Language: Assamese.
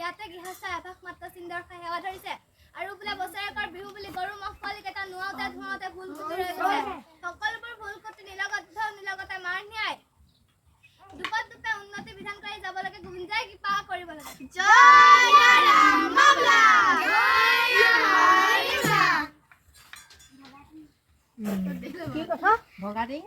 ইয়াতে গৃহস্থই আভাস মাত্ৰ চিন্দৰ খাই সেৱা ধৰিছে আৰু বোলে বছৰেকৰ বিহু বুলি গৰু মহ পোৱালিকেইটা নোৱাওঁতে ধুৱাওঁতে ভুল কুটি ৰৈ গৈছে সকলোবোৰ ভুল কুটি নিলগতে মাৰ নিয়াই দুপত দুপে উন্নতি বিধান কৰি যাব লাগে গুঞ্জাই কৃপা কৰিব লাগে জয় ৰাম মাওলা কি কথা ভগাদিং